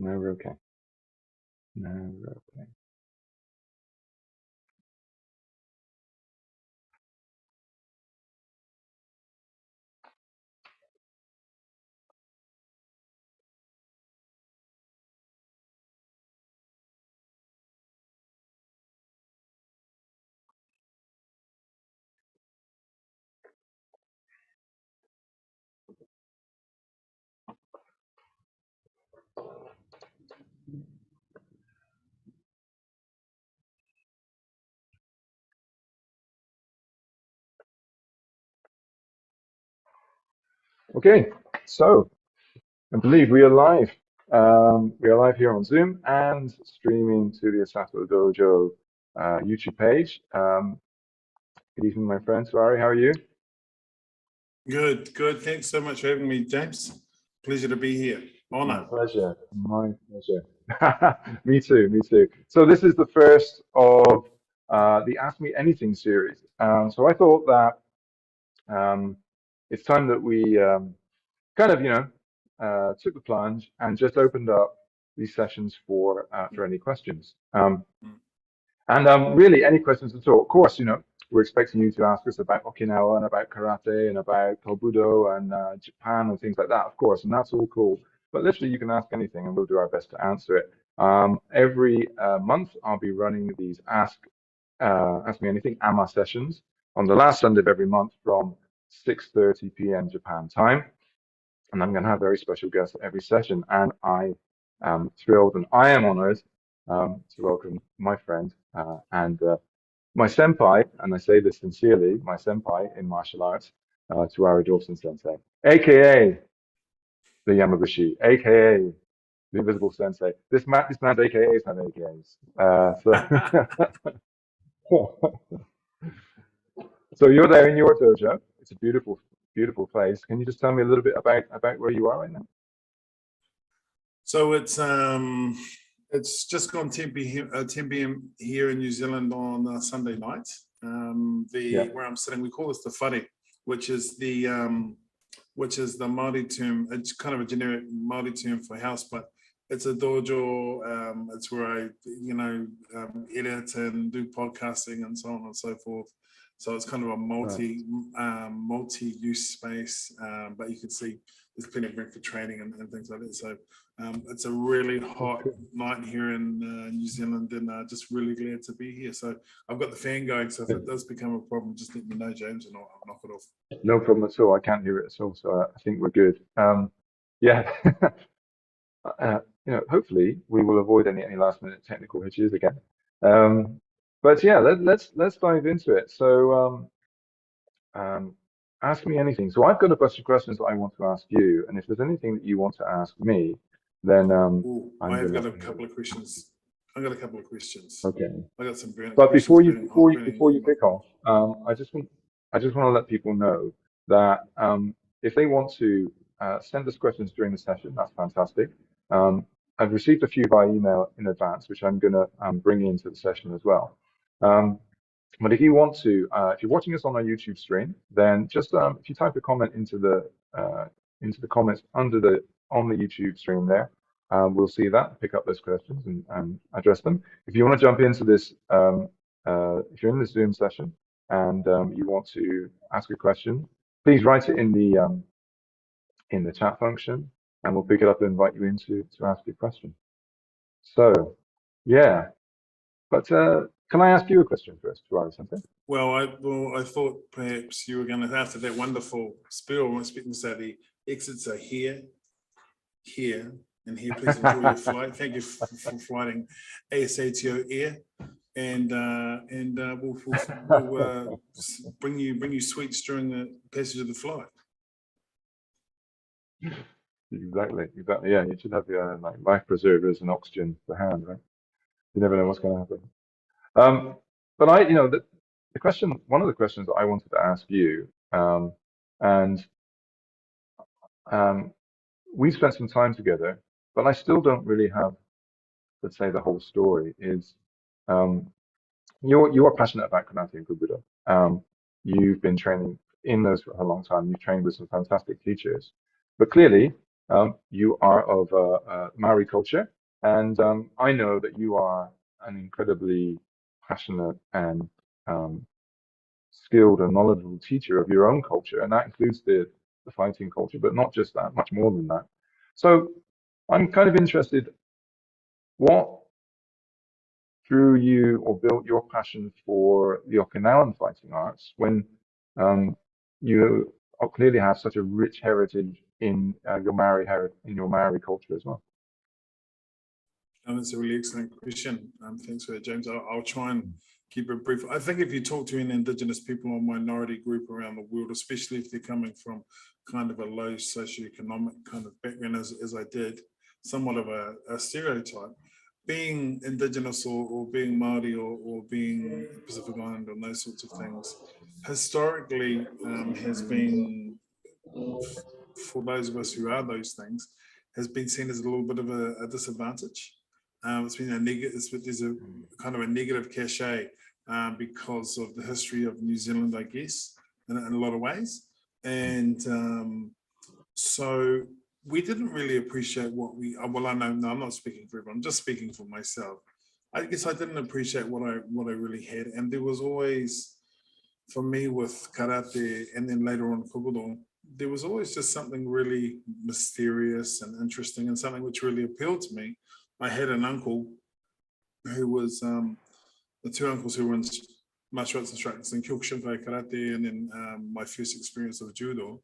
No, we're okay. No, we're okay. Okay, so I believe we are live. We are live here on Zoom and streaming to the Asato Dojo YouTube page. Good evening, my friend Tuari. How are you? Good, good. Thanks so much for having me, James. Pleasure to be here. My Honor. pleasure. My pleasure. Me too. Me too. So this is the first of the Ask Me Anything series. So I thought that it's time that we kind of, took the plunge and just opened up these sessions for any questions. And really, any questions at all. Of course, we're expecting you to ask us about Okinawa and about karate and about Kobudo and Japan and things like that, of course, and that's all cool. But literally, you can ask anything, and we'll do our best to answer it. Every month, I'll be running these Ask Me Anything AMA sessions on the last Sunday of every month from 6:30 p.m. Japan time. And I'm going to have very special guests at every session. And I am thrilled and I am honored to welcome my friend and my senpai, and I say this sincerely, my senpai in martial arts, Tuari Dawson sensei, aka the Yamabushi, aka the Invisible Sensei. This man's AKAs have AKAs. So you're there in your dojo. It's a beautiful, beautiful place. Can you just tell me a little bit about where you are right now? So it's just gone 10 p.m. here in New Zealand on Sunday night. Where I'm sitting, we call this the whare, which is the Māori term. It's kind of a generic Māori term for house, but it's a dojo. It's where I, edit and do podcasting and so on and so forth. So it's kind of a multi-use space, but you can see there's plenty of room for training and things like that. So it's a really hot night here in New Zealand, and just really glad to be here. So I've got the fan going, so if it does become a problem, just let me know, James, and I'll knock it off. No problem at all. I can't hear it at all, so I think we're good. Yeah. Hopefully we will avoid any last-minute technical hitches again. But yeah, let's dive into it. So ask me anything. So I've got a bunch of questions that I want to ask you, and if there's anything that you want to ask me, then I've got a couple of questions. I've got a couple of questions. Okay. I got some burning. But before you kick off, I just want to let people know that if they want to send us questions during the session, that's fantastic. I've received a few by email in advance, which I'm going to bring into the session as well. But if you want to, if you're watching us on our YouTube stream, then just if you type a comment into the comments on the YouTube stream there, we'll see that, pick up those questions and address them. If you want to jump into this, if you're in the Zoom session and you want to ask a question, please write it in the chat function, and we'll pick it up and invite you in to ask your question. So, yeah, but can I ask you a question first, Tuari, something? Well, I thought perhaps you were going to, after that wonderful spiel, I'm expecting to say the exits are here, and here. Please enjoy your flight. Thank you for flying Asato Air, and we'll bring you sweets during the passage of the flight. Exactly. Yeah, you should have your life preservers and oxygen to hand, right? You never know what's going to happen. But the question, one of the questions that I wanted to ask you, and we spent some time together, but I still don't really have, let's say, the whole story. Is you're passionate about karate and kobudo. You've been training in those for a long time. You've trained with some fantastic teachers, but clearly You are of Maori culture, and I know that you are an incredibly passionate and skilled and knowledgeable teacher of your own culture, and that includes the fighting culture, but not just that, much more than that. So I'm kind of interested, what drew you or built your passion for the Okinawan fighting arts when you clearly have such a rich heritage in your Maori culture as well? That's a really excellent question. Thanks for that, James. I'll try and keep it brief. I think if you talk to an Indigenous people or minority group around the world, especially if they're coming from kind of a low socioeconomic kind of background, as I did, somewhat of a stereotype, being Indigenous or being Māori or being Pacific Islander and those sorts of things, historically has been, for those of us who are those things, has been seen as a little bit of a disadvantage. It's been a negative. There's a kind of a negative cachet because of the history of New Zealand, I guess, in a lot of ways. And so we didn't really appreciate what we. Well, I know. No, I'm not speaking for everyone. I'm just speaking for myself. I guess I didn't appreciate what I really had, and there was always, for me, with karate, and then later on kobudo, there was always just something really mysterious and interesting, and something which really appealed to me. I had an uncle who was the two uncles who were in martial arts instructors in Kyokushinkai karate, and then my first experience of judo.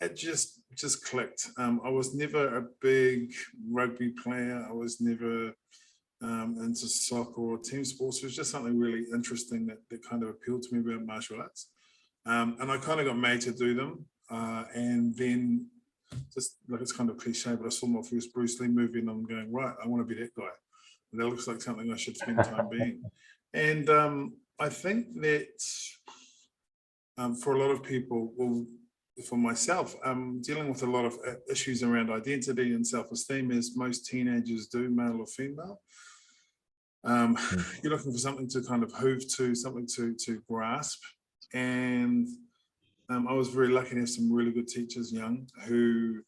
It just clicked. I was never a big rugby player. I was never into soccer or team sports. It was just something really interesting that kind of appealed to me about martial arts. And I kind of got made to do them. And then, just like, it's kind of cliche, but I saw my first Bruce Lee movie and I'm going, right, I want to be that guy. And that looks like something I should spend time being. And I think that for a lot of people, well, for myself, I'm dealing with a lot of issues around identity and self-esteem, as most teenagers do, male or female. You're looking for something to kind of hove to, something to grasp. And I was very lucky to have some really good teachers young who,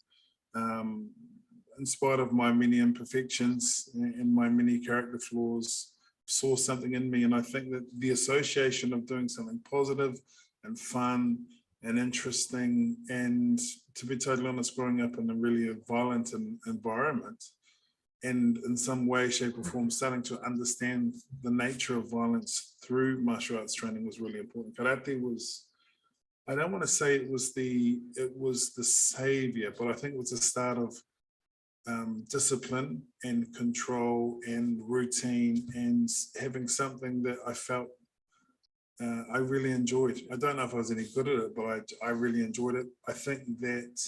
in spite of my many imperfections and my many character flaws, saw something in me. And I think that the association of doing something positive and fun and interesting, and to be totally honest, growing up in a really violent environment, and in some way, shape or form, starting to understand the nature of violence through martial arts training was really important. Karate was, I don't want to say it was the savior, but I think it was the start of discipline and control and routine, and having something that I felt I really enjoyed. I don't know if I was any good at it, but I really enjoyed it. I think that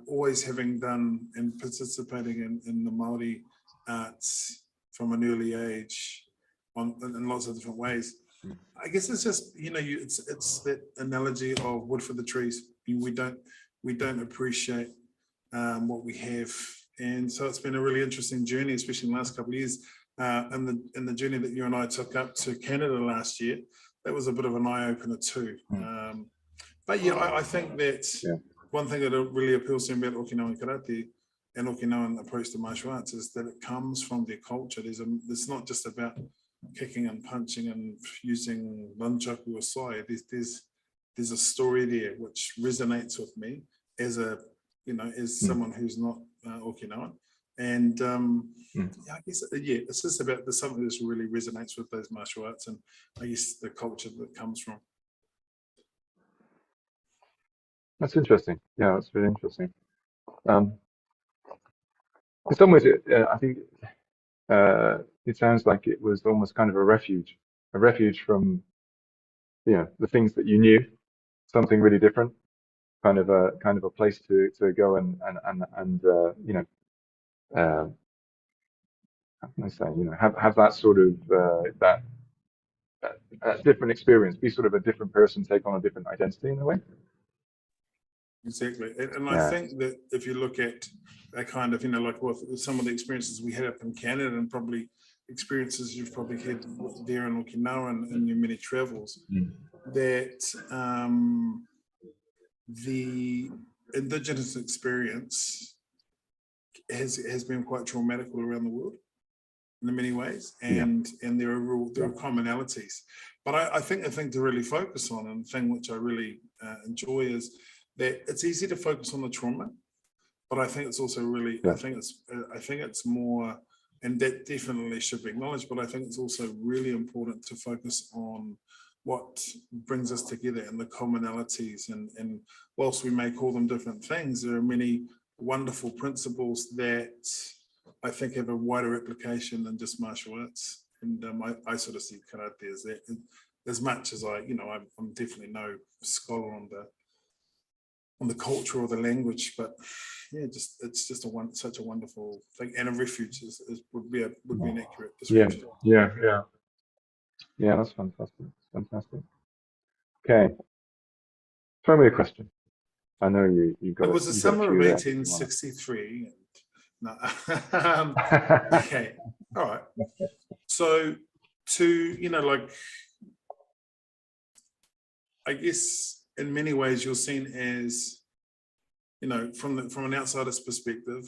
always having done and participating in the Māori arts from an early age in lots of different ways, I guess it's just, it's that analogy of wood for the trees. We don't appreciate what we have. And so it's been a really interesting journey, especially in the last couple of years. And the journey that you and I took up to Canada last year, that was a bit of an eye-opener too. But yeah, I think that one thing that really appeals to me about Okinawan karate and Okinawan approach to martial arts is that it comes from their culture. It's not just about kicking and punching and using nunchaku or sai. There's a story there which resonates with me as someone who's not Okinawan. And I guess, it's just about, there's something that really resonates with those martial arts, and I guess the culture that comes from. That's interesting. Yeah, that's really interesting. In some ways, I think it sounds like it was almost kind of a refuge from, the things that you knew, something really different, kind of a place to go and how can I say, have that sort of that different experience, be sort of a different person, take on a different identity in a way. Exactly. And I think that if you look at a kind of, like with some of the experiences we had up in Canada, and probably experiences you've probably had there in Okinawa and in your many travels, that the Indigenous experience has been quite traumatic all around the world in many ways, and there are commonalities. But I think the thing to really focus on, and the thing which I really enjoy, is that it's easy to focus on the trauma, but I think it's also really, I think it's more, and that definitely should be acknowledged, but I think it's also really important to focus on what brings us together and the commonalities. And whilst we may call them different things, there are many wonderful principles that I think have a wider application than just martial arts. And I sort of see karate as that, as much as I'm definitely no scholar on the culture or the language, but yeah, it's just such a wonderful thing, and a refuge would be an accurate description. Yeah, that's fantastic. Fantastic. Okay, throw me a question. I know you got It was the summer of 1863. No. Okay, all right. So to I guess in many ways you're seen as, from an outsider's perspective,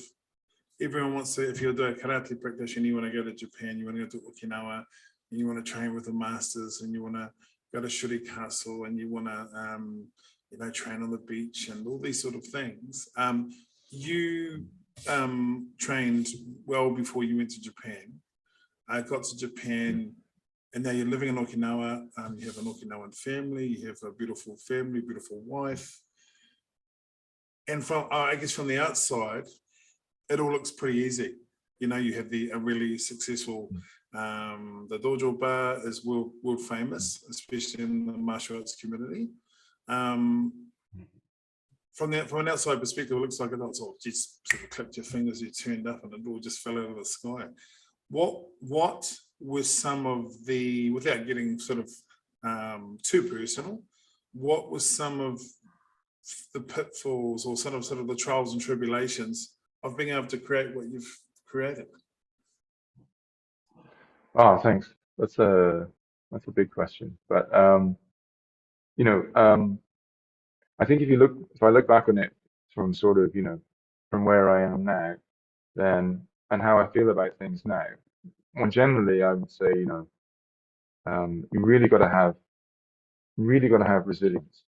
everyone wants to, if you're a karate practitioner, you want to go to Japan, you want to go to Okinawa, and you want to train with the masters, and you want to go to Shuri Castle, and you want to train on the beach and all these sort of things. You trained well before you went to Japan. I got to Japan, and now you're living in Okinawa. You have an Okinawan family, you have a beautiful family, beautiful wife. And I guess from the outside, it all looks pretty easy. You have a really successful, the Dojo bar is world famous, especially in the martial arts community. From an outside perspective, it looks like it's all just sort of clipped your fingers, you turned up, and it all just fell out of the sky. What were some of the, without getting sort of too personal, what were some of the pitfalls or sort of the trials and tribulations of being able to create what you've created? Oh, thanks. That's a big question, but I think if I look back on it from sort of from where I am now, then and how I feel about things now, well, generally I would say you really got to have resilience,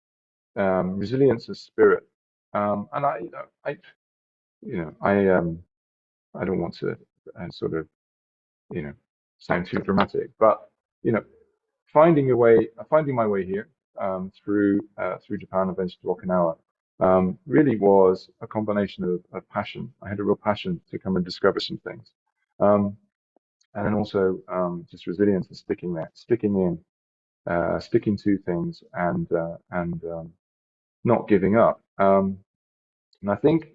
resilience of spirit, and I don't want to sort of sound too dramatic, but finding my way here through Japan, eventually to Okinawa, really was a combination of passion. I had a real passion to come and discover some things, and then also just resilience and sticking in, sticking to things, and not giving up. And I think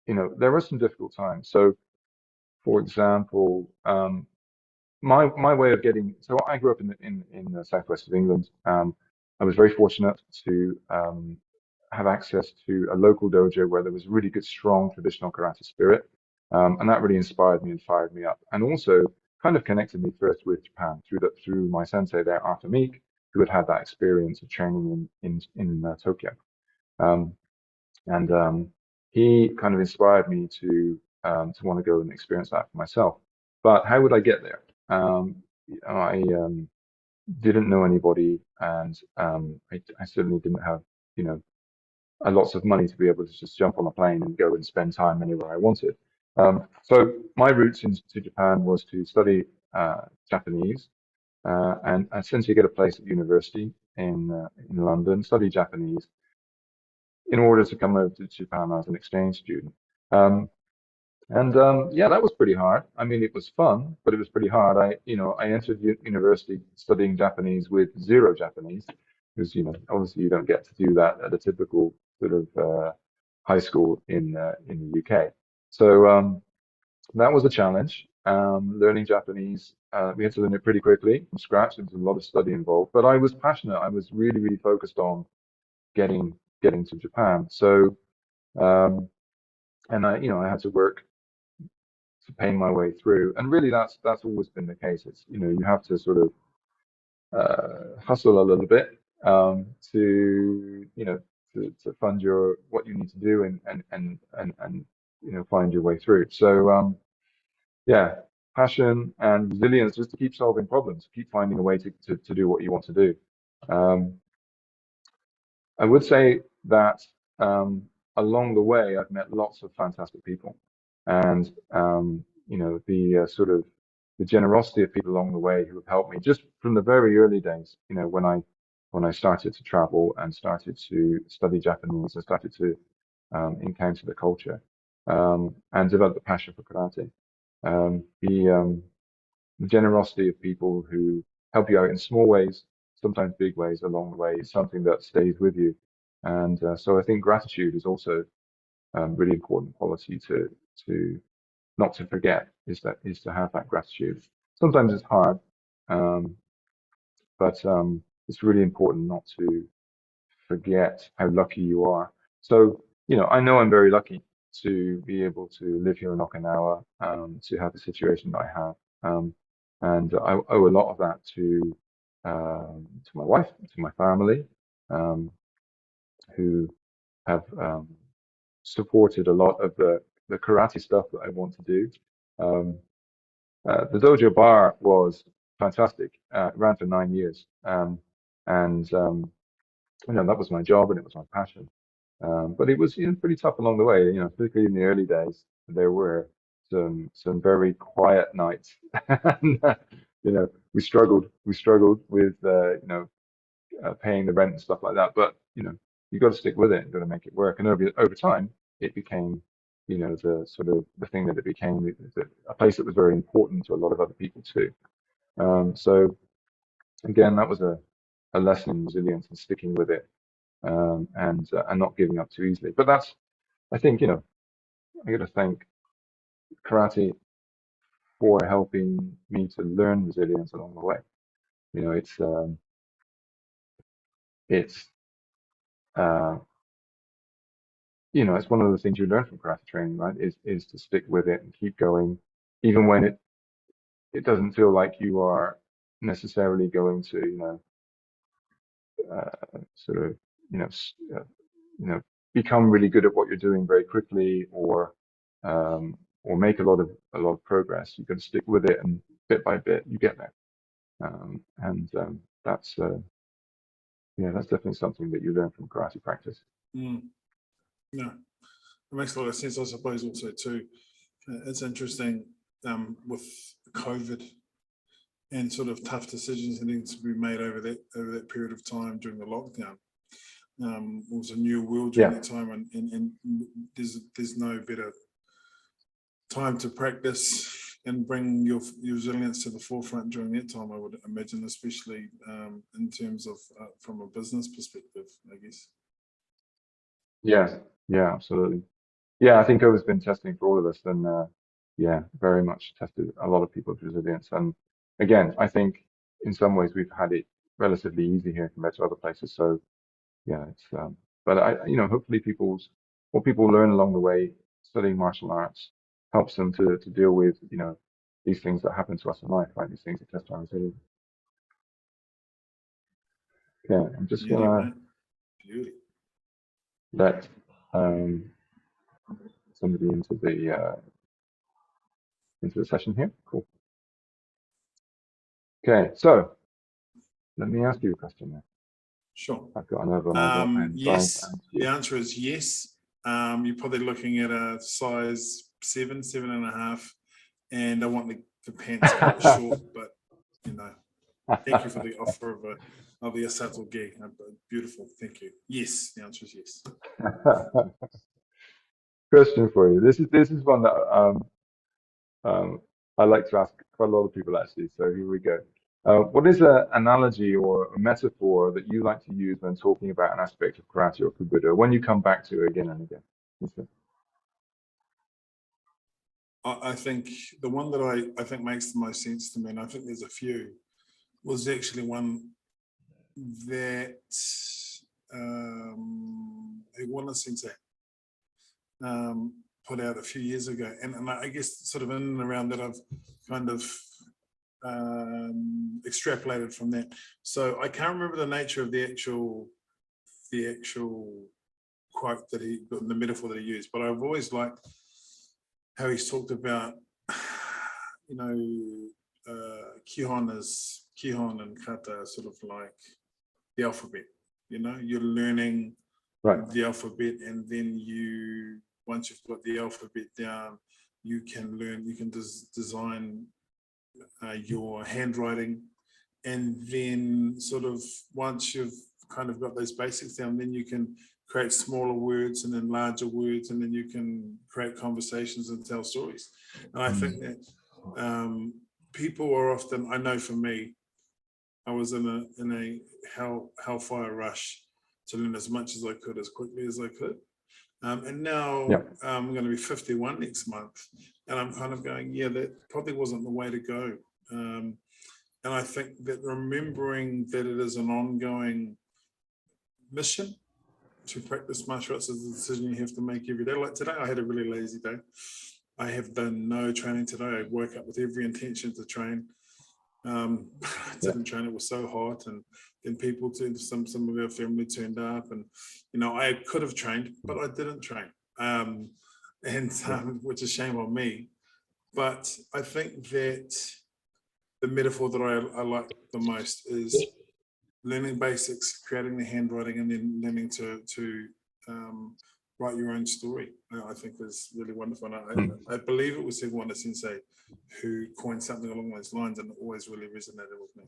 there were some difficult times. So, for example, my way of getting, so I grew up in the southwest of England. I was very fortunate to have access to a local dojo where there was a really good, strong traditional karate spirit, and that really inspired me and fired me up, and also kind of connected me first with Japan through my sensei there, Arthur Meek, who had that experience of training in Tokyo, and he kind of inspired me to want to go and experience that for myself. But how would I get there? I didn't know anybody, and I certainly didn't have, lots of money to be able to just jump on a plane and go and spend time anywhere I wanted. So my route into Japan was to study Japanese, and essentially get a place at university in London, study Japanese, in order to come over to Japan as an exchange student. Yeah, that was pretty hard. I mean, it was fun, but it was pretty hard. I entered university studying Japanese with zero Japanese, because obviously you don't get to do that at a typical sort of high school in the UK. So that was a challenge. Learning Japanese, we had to learn it pretty quickly from scratch. There was a lot of study involved, but I was passionate. I was really, really focused on getting to Japan. So and I had to work to pay my way through, and really that's always been the case. It's you have to sort of hustle a little bit to to fund what you need to do, and find your way through. So yeah, passion and resilience just to keep solving problems, keep finding a way to do what you want to do. Um, I would say that along the way, I've met lots of fantastic people, and the sort of the generosity of people along the way who have helped me just from the very early days. When I started to travel and started to study Japanese and started to encounter the culture and develop a passion for karate. The generosity of people who help you out in small ways, sometimes big ways along the way, is something that stays with you. And so I think gratitude is also really important quality to not to forget, is to have that gratitude. Sometimes it's hard, um, but it's really important not to forget how lucky you are. So, I know I'm very lucky to be able to live here in Okinawa, to have the situation that I have. And I owe a lot of that to my wife, to my family, um, who have supported a lot of the karate stuff that I want to do. Um, the dojo bar was fantastic. It ran for 9 years. And that was my job and it was my passion. But it was pretty tough along the way. Particularly in the early days, there were some very quiet nights. And, we struggled. We struggled with paying the rent and stuff like that. But you got to stick with it. You got to make it work. And over time, it became the sort of the thing that it became, a place that was very important to a lot of other people too. So again, that was a lesson in resilience and sticking with it, and not giving up too easily. But I think, I got to thank karate for helping me to learn resilience along the way. It's uh, it's one of the things you learn from karate training, right? Is to stick with it and keep going, even when it doesn't feel like you are necessarily going to, sort of, you know, become really good at what you're doing very quickly, or make a lot of progress. You've got to stick with it, and bit by bit you get there. And that's definitely something that you learn from karate practice. Mm. No, it makes a lot of sense. I suppose also too, it's interesting with COVID and sort of tough decisions that need to be made over that period of time during the lockdown. It was a new world during that time, and there's no better time to practice and bring your resilience to the forefront during that time, I would imagine, especially in terms of from a business perspective, I guess. Yeah, absolutely. Yeah, I think COVID's been testing for all of us, and very much tested a lot of people's resilience. And again, I think in some ways we've had it relatively easy here compared to other places. So yeah, but hopefully what people learn along the way studying martial arts helps them to deal with, these things that happen to us in life, right? These things that test our resilience. Yeah, I'm just gonna let somebody into the session here. Cool. Okay, so let me ask you a question now. Sure. I've got another. Yes, the answer is yes. You're probably looking at a size 7.5, and I want the pants quite short, but thank you for the offer of the Asato gi. Beautiful, thank you. Yes, the answer is yes. Question for you. This is one that I like to ask quite a lot of people actually. So here we go. What is an analogy or a metaphor that you like to use when talking about an aspect of karate or Kobudo, when you come back to it again and again? I think the one that I think makes the most sense to me, and I think there's a few, was actually one that Iwana Sensei put out a few years ago, and I guess sort of in and around that I've kind of extrapolated from that. So I can't remember the nature of the actual quote that the metaphor that he used, but I've always liked how he's talked about, you know, Kihon and Kata are sort of like the alphabet. You know, you're learning the alphabet, and then once you've got the alphabet down, you can design your handwriting, and then sort of once you've kind of got those basics down, then you can create smaller words and then larger words, and then you can create conversations and tell stories. And I think that people are often, I know for me, I was in a hellfire rush to learn as much as I could, as quickly as I could. And now I'm going to be 51 next month, and I'm kind of going, yeah, that probably wasn't the way to go. And I think that remembering that it is an ongoing mission to practice martial arts is a decision you have to make every day. Like today, I had a really lazy day. I have done no training today. I woke up with every intention to train. I didn't train, it was so hot, and then people turned, some of our family turned up, and you know, I could have trained, but I didn't train, which is shame on me. But I think that the metaphor that I like the most is learning basics, creating the handwriting, and then learning to write your own story. I think is really wonderful. And I believe it was Seguana Sensei who coined something along those lines, and it always really resonated with me.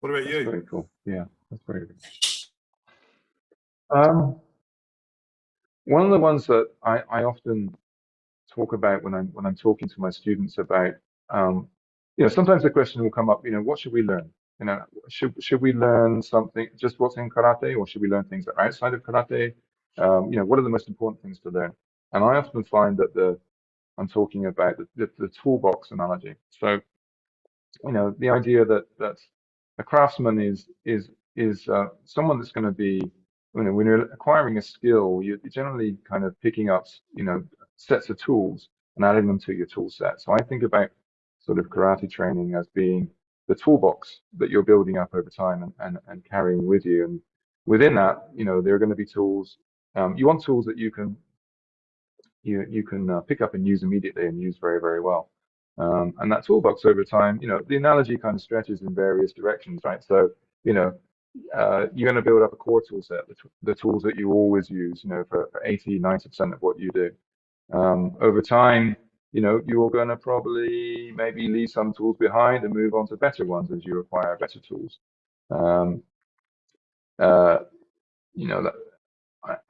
What about you? Very cool. Yeah, that's very good. One of the ones that I often talk about when I'm talking to my students about, you know, sometimes the question will come up, you know, what should we learn? You know, should we learn something, just what's in karate, or should we learn things that are outside of karate? You know, what are the most important things to learn? And I often find that I'm talking about the toolbox analogy. So, you know, the idea that a craftsman is someone that's going to be, you know, when you're acquiring a skill, you're generally kind of picking up, you know, sets of tools and adding them to your tool set. So I think about sort of karate training as being the toolbox that you're building up over time and carrying with you. And within that, you know, there are going to be tools. You want tools that you can pick up and use immediately and use very, very well. And that toolbox over time, you know, the analogy kind of stretches in various directions, right? So, you know, you're going to build up a core tool set, the tools that you always use, you know, for 80, 90% of what you do. Over time, you know, you're going to probably maybe leave some tools behind and move on to better ones as you acquire better tools. You know,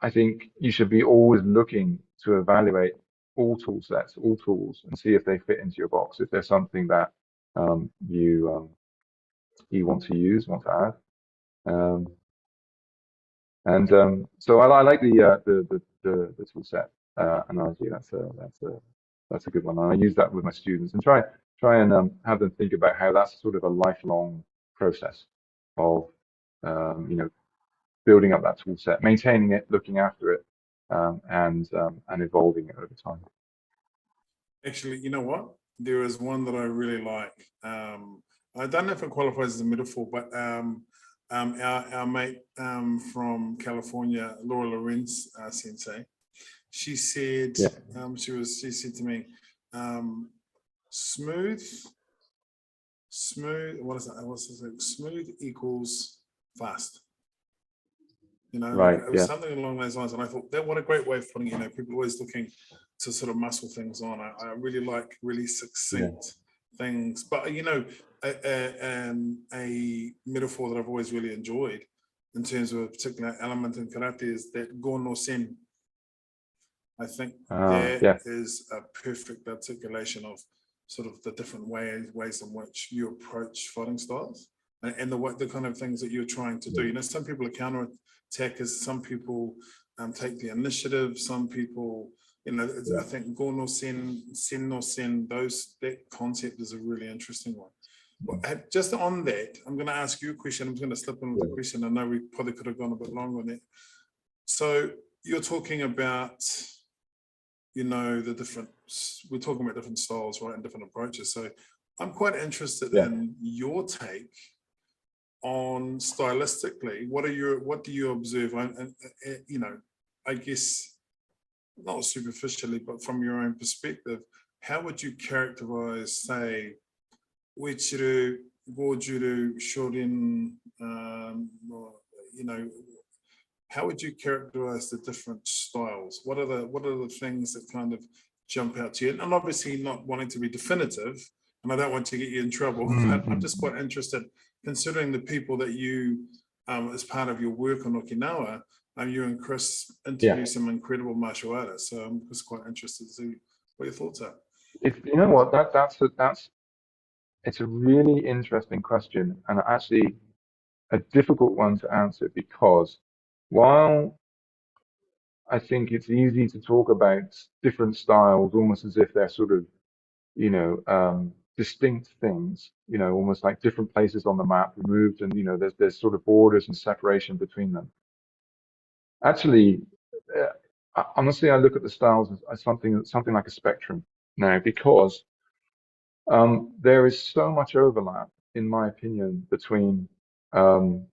I think you should be always looking to evaluate all tool sets, all tools, and see if they fit into your box. If there's something that you want to use, want to add, so I like the tool set analogy. That's a good one. And I use that with my students and try and have them think about how that's sort of a lifelong process of you know, building up that tool set, maintaining it, looking after it, and evolving it over time. Actually, you know what? There is one that I really like. I don't know if it qualifies as a metaphor, but our mate from California, Laura Lorenz sensei, she said, she said to me, smooth, what is that? What's it? Smooth equals fast. You know, right, it was something along those lines. And I thought, that what a great way of putting it. You know, people are always looking to sort of muscle things on. I really like really succinct things. But, you know, a metaphor that I've always really enjoyed in terms of a particular element in karate is that go no sen. I think that is a perfect articulation of sort of the different ways in which you approach fighting styles and the kind of things that you're trying to do. You know, some people are counter-attackers, some people take the initiative, some people, you know, I think go no sen, sen no sen, that concept is a really interesting one. Well, just on that, I'm going to ask you a question. I'm going to slip in with a question. I know we probably could have gone a bit longer on that. So you're talking about, you know, we're talking about different styles, right, and different approaches. So I'm quite interested in your take on stylistically. What do you observe? And you know, I guess not superficially, but from your own perspective, how would you characterize, say, Uechiru, Gojuru, Shorin, or, you know, how would you characterize the different styles? What are the things that kind of jump out to you? And obviously not wanting to be definitive, and I don't want to get you in trouble, but I'm just quite interested, considering the people that you, as part of your work on Okinawa, you and Chris interview some incredible martial artists. So I'm just quite interested to see what your thoughts are. You know what, it's a really interesting question, and actually a difficult one to answer, because while I think it's easy to talk about different styles almost as if they're sort of, distinct things, almost like different places on the map removed, and there's sort of borders and separation between them. Actually, honestly, I look at the styles as something like a spectrum now, because there is so much overlap, in my opinion, between the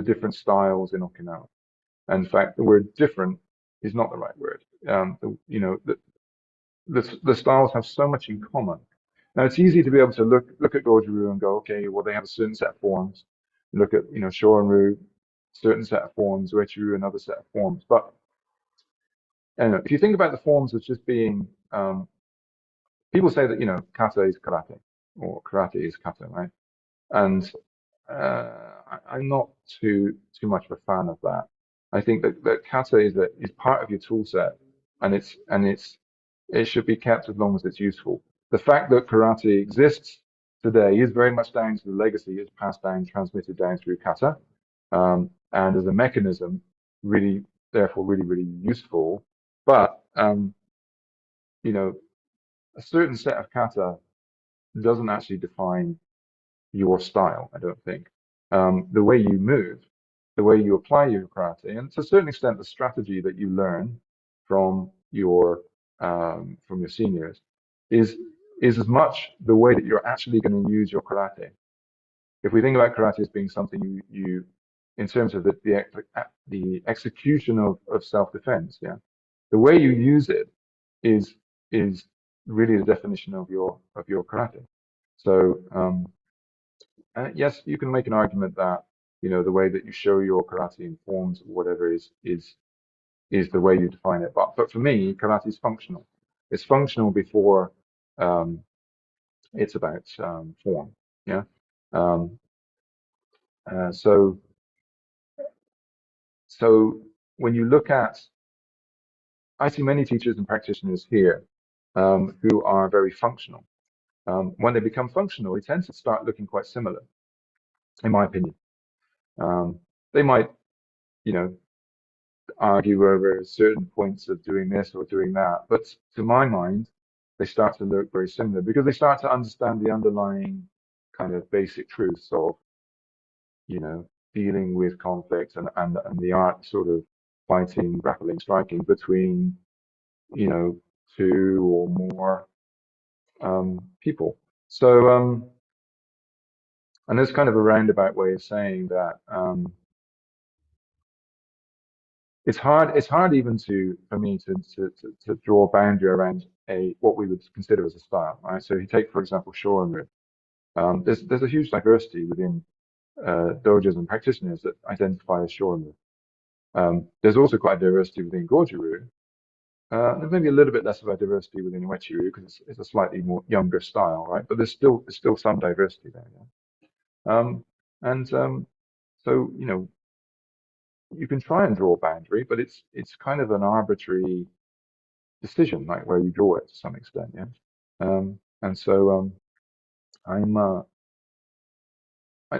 different styles in Okinawa. And in fact, the word different is not the right word. The styles have so much in common. Now, it's easy to be able to look at Goju-Ryu and go, okay, well, they have a certain set of forms. Look at, Shorin-Ryu, certain set of forms, Uechi-Ryu, another set of forms. But if you think about the forms as just being, people say that, kata is karate, or karate is kata, right? And I'm not too much of a fan of that. I think that kata is part of your tool set, and it should be kept as long as it's useful. The fact that karate exists today is very much down to the legacy it's passed down, transmitted down through kata, and as a mechanism, therefore really useful. But a certain set of kata doesn't actually define your style, I don't think. The way you move, the way you apply your karate, and to a certain extent, the strategy that you learn from your seniors is as much the way that you're actually going to use your karate. If we think about karate as being something you in terms of the execution of self-defense, the way you use it is really the definition of your karate. So yes, you can make an argument that the way that you show your karate in forms or whatever is the way you define it. But for me, karate is functional. It's functional before it's about form. Yeah. So when you look at, I see many teachers and practitioners here who are very functional. When they become functional, they tend to start looking quite similar, in my opinion. They might, argue over certain points of doing this or doing that, but to my mind, they start to look very similar because they start to understand the underlying kind of basic truths of, dealing with conflict and the art sort of fighting, grappling, striking between, two or more people. So, and there's kind of a roundabout way of saying that it's hard even for me to draw a boundary around what we would consider as a style, right? So you take, for example, Shorin-Ryu. There's a huge diversity within dojos and practitioners that identify as Shorin-Ryu. There's also quite a diversity within Goju-Ryu. There's maybe a little bit less of a diversity within Uechi-Ryu because it's a slightly more younger style, right? But there's still some diversity there. So you can try and draw a boundary, but it's kind of an arbitrary decision, like where you draw it to some extent, yeah. And so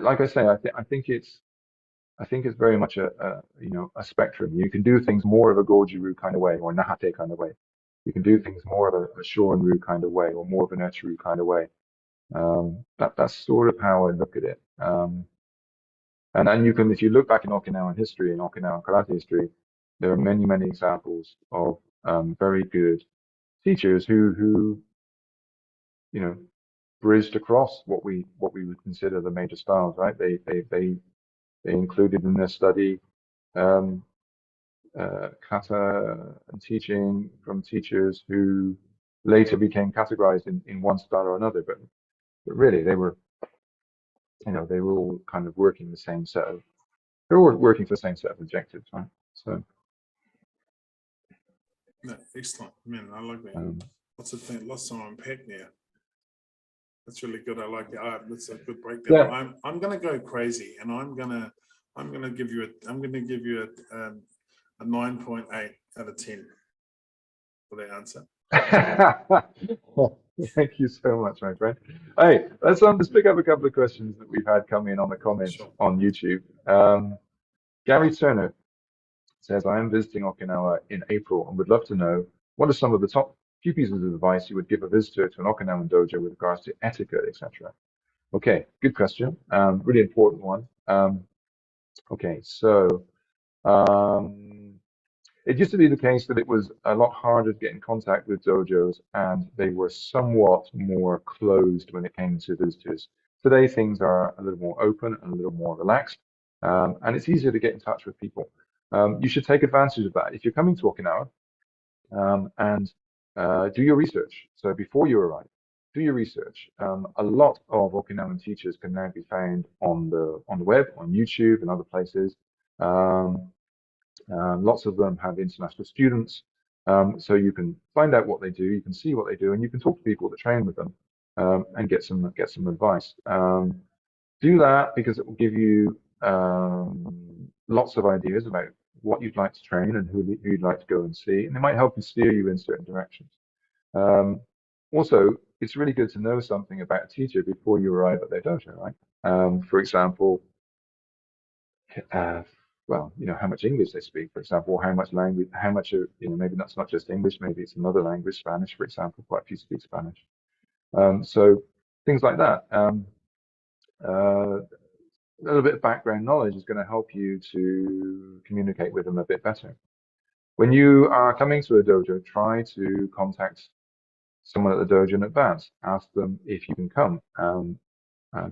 like I say, I think it's very much a spectrum. You can do things more of a Goju-Ryu kind of way or Nahate kind of way. You can do things more of a Shorin-Ryu kind of way or more of an Uechi-Ryu kind of way. That's sort of how I look at it. And you can, if you look back in Okinawan history and Okinawan karate history, there are many examples of very good teachers who bridged across what we would consider the major styles, right? They included in their study kata and teaching from teachers who later became categorized in one style or another, but really they were, they were all kind of working the same set of, they're all working for the same set of objectives, right? So. No, excellent, man. I like that. Lots of things, lots to unpack there. That's really good. I like the art. That's a good breakdown. Yeah. I'm gonna go crazy, and I'm gonna give you a 9.8 out of 10 for that answer. Thank you so much, my friend. Hey, let's pick up a couple of questions that we've had come in on the comments on YouTube. Gary Turner says, I am visiting Okinawa in April and would love to know what are some of the top few pieces of advice you would give a visitor to an Okinawan dojo with regards to etiquette, etc. Okay, good question. Really important one. Okay, so it used to be the case that it was a lot harder to get in contact with dojos and they were somewhat more closed when it came to visitors. Today, things are a little more open and a little more relaxed, and it's easier to get in touch with people. You should take advantage of that. If you're coming to Okinawa, and do your research. So before you arrive, do your research. A lot of Okinawan teachers can now be found on the web, on YouTube, and other places. Lots of them have international students, so you can find out what they do, you can see what they do, and you can talk to people that train with them and get some advice. Do that because it will give you lots of ideas about what you'd like to train and who you'd like to go and see, and it might help you steer you in certain directions. Also, it's really good to know something about a teacher before you arrive at their dojo, right? For example, well, how much English they speak, for example, or how much language, maybe that's not just English, maybe it's another language, Spanish, for example, quite a few speak Spanish. So things like that. A little bit of background knowledge is going to help you to communicate with them a bit better. When you are coming to a dojo, try to contact someone at the dojo in advance. Ask them if you can come.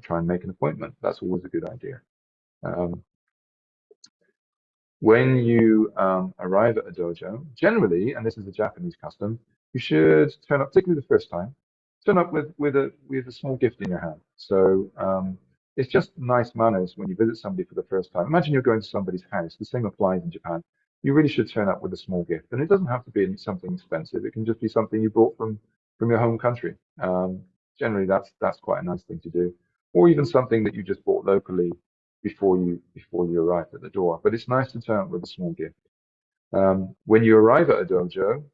Try and make an appointment. That's always a good idea. When you arrive at a dojo, generally, and this is a Japanese custom, you should turn up, particularly the first time, turn up with a small gift in your hand. So it's just nice manners when you visit somebody for the first time. Imagine you're going to somebody's house. The same applies in Japan. You really should turn up with a small gift, and it doesn't have to be something expensive. It can just be something you brought from your home country. Generally, that's quite a nice thing to do, or even something that you just bought locally before you arrive at the door. But it's nice to turn up with a small gift. When you arrive at a dojo,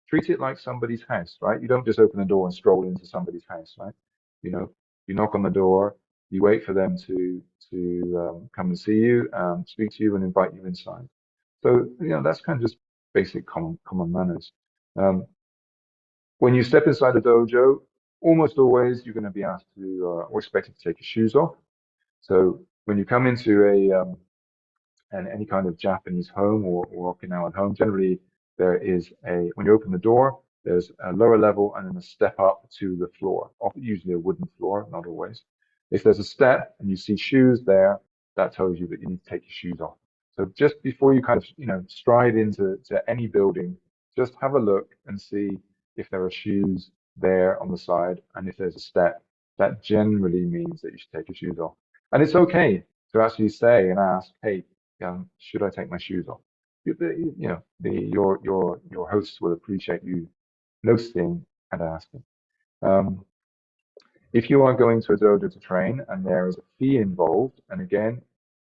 treat it like somebody's house, right? You don't just open the door and stroll into somebody's house, right? You knock on the door, you wait for them to come and see you, speak to you, and invite you inside. So that's kind of just basic common manners. When you step inside a dojo, almost always you're going to be asked to or expected to take your shoes off. So when you come into any kind of Japanese home or Okinawan home, generally there is when you open the door, there's a lower level and then a step up to the floor, usually a wooden floor, not always. If there's a step and you see shoes there, that tells you that you need to take your shoes off. So just before you kind of stride into any building, just have a look and see if there are shoes there on the side, and if there's a step, that generally means that you should take your shoes off. And it's okay to actually say and ask, hey, should I take my shoes off? Your hosts will appreciate you noticing and asking. If you are going to a dojo to train and there is a fee involved, and again,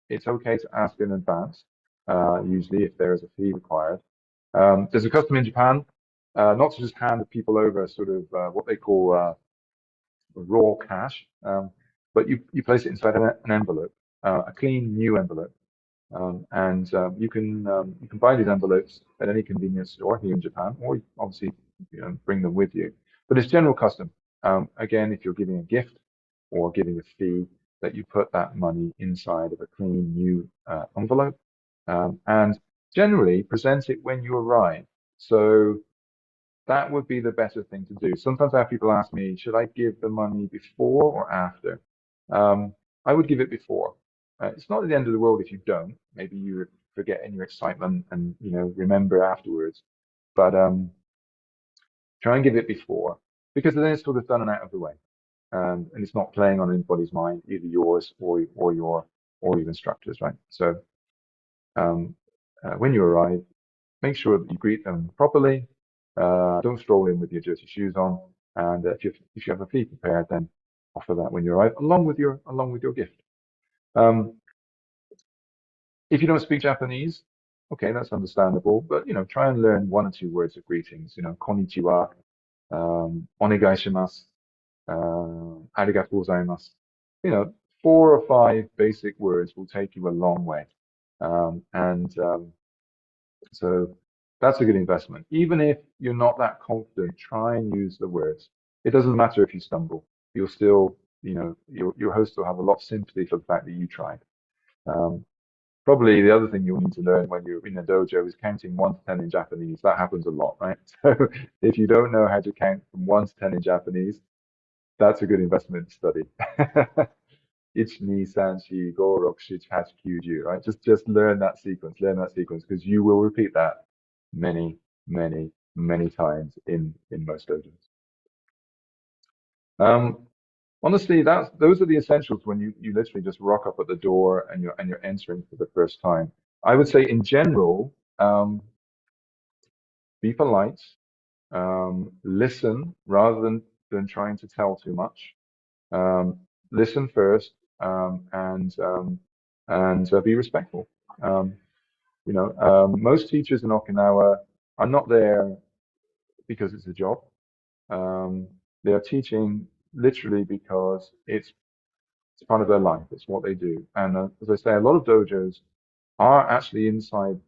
it's okay to ask in advance, usually if there is a fee required. There's a custom in Japan, not to just hand people over sort of what they call raw cash, but you place it inside an envelope, a clean new envelope. And you can buy these envelopes at any convenience store here in Japan, or obviously bring them with you. But it's general custom. Again, if you're giving a gift or giving a fee, that you put that money inside of a clean new envelope, and generally present it when you arrive. So that would be the better thing to do. Sometimes I have people ask me, should I give the money before or after? I would give it before. It's not the end of the world if you don't. Maybe you're forget in your excitement and, remember afterwards. But try and give it before, because then it's sort of done and out of the way. And it's not playing on anybody's mind, either yours or your instructors, right? So when you arrive, make sure that you greet them properly. Don't stroll in with your dirty shoes on, and if you have a fee prepared, then offer that when you arrive, along with your gift. If you don't speak Japanese, okay, that's understandable, but try and learn 1 or 2 words of greetings. Konnichiwa, onegaishimasu, arigatou gozaimasu. 4 or 5 basic words will take you a long way. So that's a good investment. Even if you're not that confident, try and use the words. It doesn't matter if you stumble. You'll still, your host will have a lot of sympathy for the fact that you tried. Probably the other thing you'll need to learn when you're in a dojo is counting 1 to 10 in Japanese. That happens a lot, right? So if you don't know how to count from 1 to 10 in Japanese, that's a good investment to study. 1, 2, 3, 4, 5, 6, 7, 8, 9, 10, right? Just learn that sequence, because you will repeat that many, many, many times in most dojos. Honestly, those are the essentials when you literally just rock up at the door and you're entering for the first time. I would say in general, be polite, listen rather than trying to tell too much. Listen first, and be respectful. Most teachers in Okinawa are not there because it's a job. They are teaching literally because it's part of their life. It's what they do. And as I say, a lot of dojos are actually inside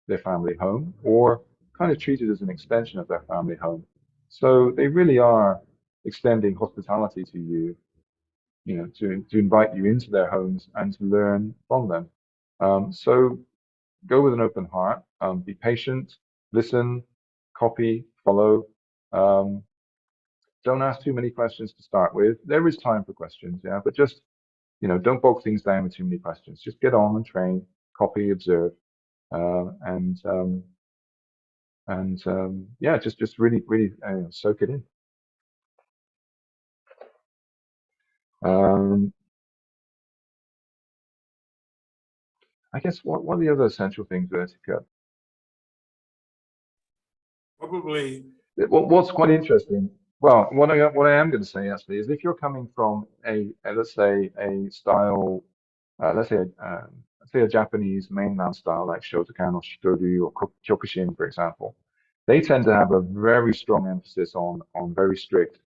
their family home or kind of treated as an extension of their family home. So they really are extending hospitality to you, to invite you into their homes and to learn from them. So go with an open heart, be patient, listen, copy, follow. Don't ask too many questions to start with. There is time for questions, yeah, but just, don't bog things down with too many questions. Just get on and train, copy, observe, yeah, just really, really soak it in. I guess what are the other essential things with etiquette? Probably. What's quite interesting, well, what I am going to say actually is if you're coming from let's say a style, let's say a Japanese mainland style like Shotokan or Shitoryu or Kyokushin, for example, they tend to have a very strong emphasis on very strict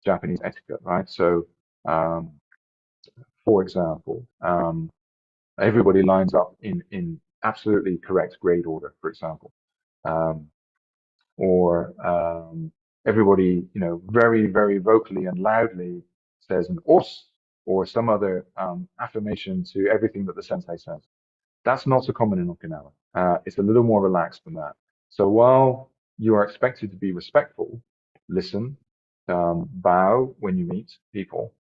Japanese etiquette, right? So, for example, everybody lines up in absolutely correct grade order, for example. Or everybody, very, very vocally and loudly says an os or some other affirmation to everything that the sensei says. That's not so common in Okinawa. It's a little more relaxed than that. So while you are expected to be respectful, listen, bow when you meet people,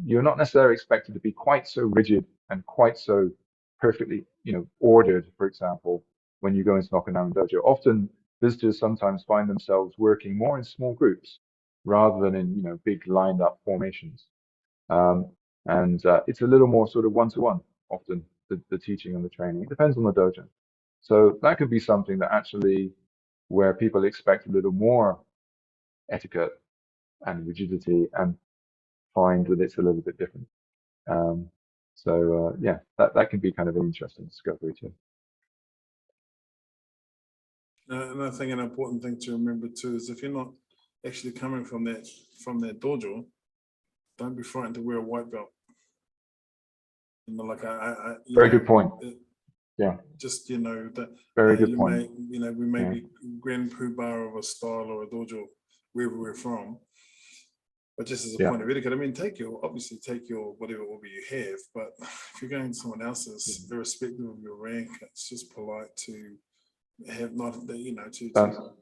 you're not necessarily expected to be quite so rigid and quite so perfectly, ordered, for example, when you go into an Okinawan dojo. Often visitors sometimes find themselves working more in small groups rather than in, big lined up formations. And it's a little more sort of one-to-one often, the teaching and the training. It depends on the dojo. So that could be something that actually where people expect a little more etiquette and rigidity and find that it's a little bit different. Yeah, that can be kind of an interesting discovery too. And I think an important thing to remember too is if you're not actually coming from that dojo, don't be frightened to wear a white belt. Like very good point. Yeah. Just that. Very good point. We may be grand poobah of a style or a dojo wherever we're from, but just as a point of etiquette, I mean, take your whatever hobby you have, but if you're going to someone else's, irrespective of your rank, it's just polite to have not, to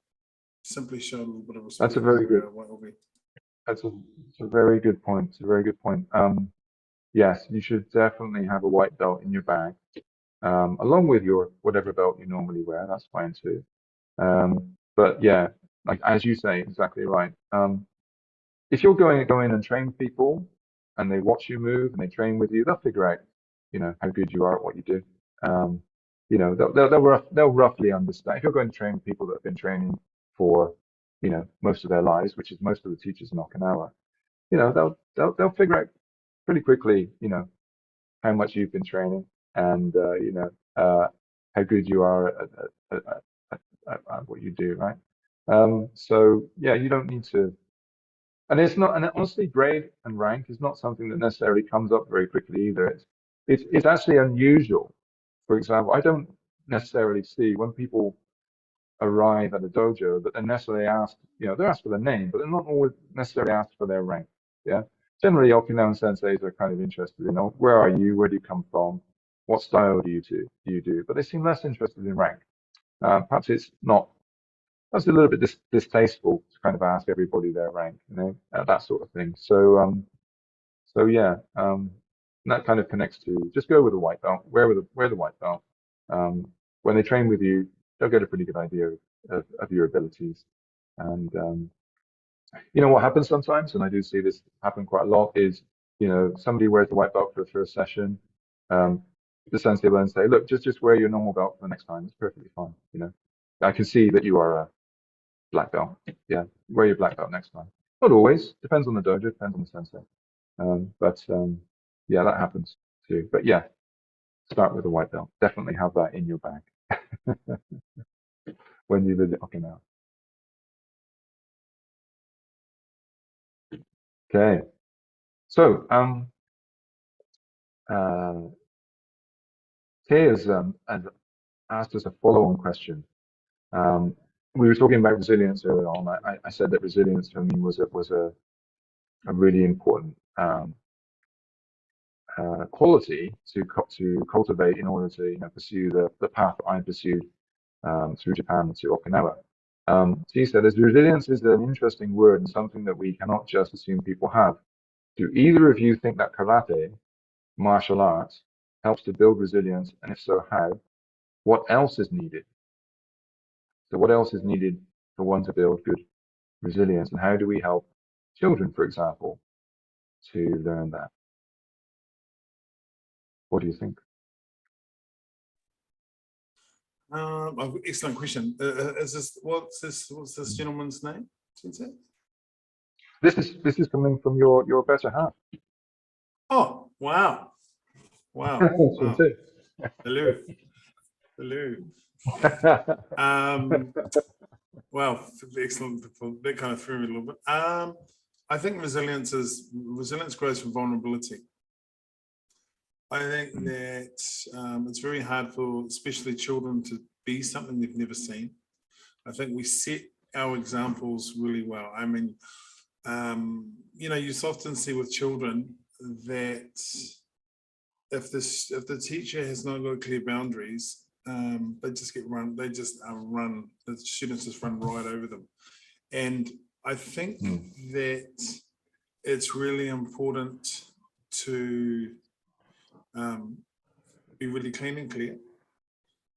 simply show a little bit of respect. That's a very good. That's a very good point. It's a very good point. Yes, you should definitely have a white belt in your bag. along with your whatever belt you normally wear. That's fine too. But yeah, like as you say, exactly right. If you're going to go in and train people and they watch you move and they train with you, they'll figure out, how good you are at what you do. They'll roughly understand. If you're going to train people that have been training for, most of their lives, which is most of the teachers in Okinawa, they'll figure out pretty quickly, how much you've been training and, how good you are at what you do, right? So yeah, you don't need to. And it's not, and honestly, grade and rank is not something that necessarily comes up very quickly either. It's actually unusual. For example, I don't necessarily see when people arrive at a dojo that they're necessarily asked, they're asked for their name, but they're not always necessarily asked for their rank. Yeah. Generally, Okinawan senseis are kind of interested in, where are you? Where do you come from? What style do you do? But they seem less interested in rank. Perhaps it's not. That's a little bit distasteful to kind of ask everybody their rank, that sort of thing. So yeah, that kind of connects to just go with a white belt, wear the white belt. When they train with you, they'll get a pretty good idea of your abilities. And what happens sometimes, and I do see this happen quite a lot, is somebody wears the white belt for the first session. The sensei will then say, look, just wear your normal belt for the next time. It's perfectly fine. I can see that you are a black belt. Yeah, wear your black belt next time. Not always. Depends on the dojo. Depends on the sensei. But yeah, that happens too. But yeah, start with a white belt. Definitely have that in your bag when you visit Okinawa. Okay. So Kay has asked us a follow-on question. We were talking about resilience earlier on. I said that resilience for me was a really important quality to cultivate in order to pursue the path I pursued through Japan to Okinawa. So he said, as resilience is an interesting word and something that we cannot just assume people have. Do either of you think that karate, martial arts, helps to build resilience? And if so, how? What else is needed? So what else is needed for one to build good resilience? And how do we help children, for example, to learn that? What do you think? Excellent question. What's this gentleman's name? Sensei? This is coming from your better half. Oh, wow. Wow. Wow. Hello. Hello. Wow, excellent. That kind of threw me a little bit. I think resilience grows from vulnerability. I think that it's very hard for especially children to be something they've never seen. I think we set our examples really well. I mean, you often see with children that if the teacher has not got clear boundaries, they just run. The students just run right over them. And I think that it's really important to be really clean and clear.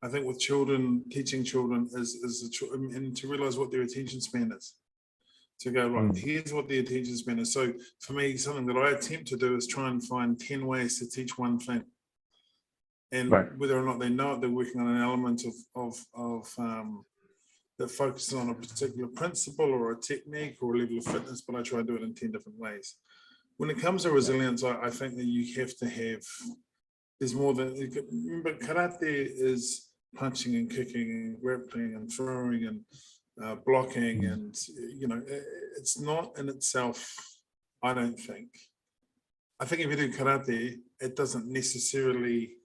I think with children, teaching children and to realize what their attention span is. To go, right, here's what the attention span is. So for me, something that I attempt to do is try and find 10 ways to teach one thing. And whether or not they know it, they're working on an element that focuses on a particular principle or a technique or a level of fitness, but I try to do it in 10 different ways. When it comes to resilience, I think that you have to have, there's more than, remember, karate is punching and kicking and grappling and throwing and blocking, and it's not in itself, I don't think. I think if you do karate, it doesn't necessarily